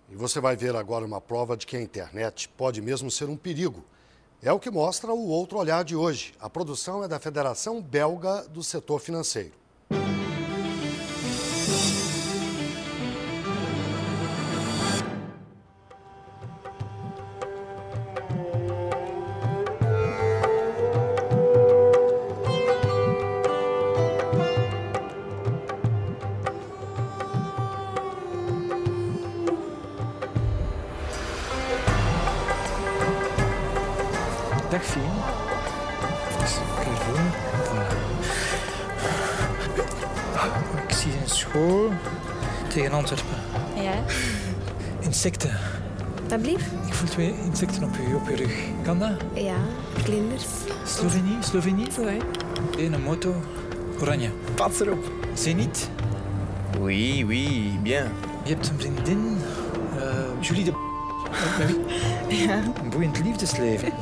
E você vai ver agora uma prova de que a internet pode mesmo ser um perigo. É o que mostra o Outro Olhar de hoje. A produção é da Federação Belga do Setor Financeiro. Dag Fien. Ik zie een school tegen Antwerpen. Ja, Insecten. alsjeblieft. Ik voel 2 insecten op je rug. Kan dat? Ja, vlinders. Slovenië? Zo, hè. Een moto. Oranje. Pas erop. Zenit. Oui, oui, bien. Je hebt een vriendin. Julie de... Met wie? Ja. Een boeiend liefdesleven.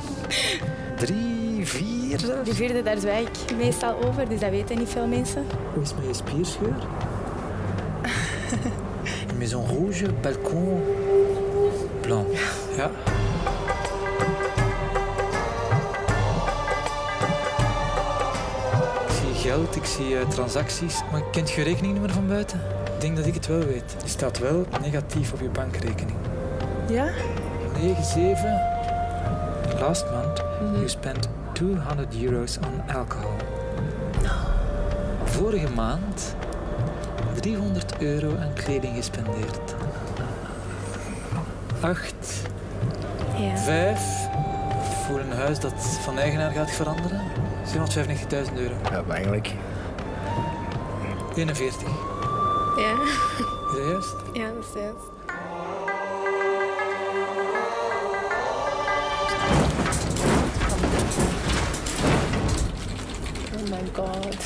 3, 4 zelfs. De vierde, daar zwijg ik meestal over, dus dat weten niet veel mensen. Hoe is het met je spierscheur? Maison rouge, balcon blanc. Ja. Ik zie geld, ik zie transacties. Maar kent je rekeningnummer van buiten? Ik denk dat ik het wel weet. Je staat wel negatief op je bankrekening. Ja? 97. Last month you spent €200 on alcohol. Vorige maand €300 aan kleding gespendeerd. 8. Ja. 5. Voor een huis dat van eigenaar gaat veranderen. €795.000. Ja, maar eigenlijk. 41. Ja. Is dat juist? Ja, dat is juist. Oh my god.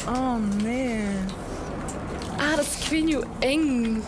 Oh nee. Ah, dat is, ik weet niet hoe eng.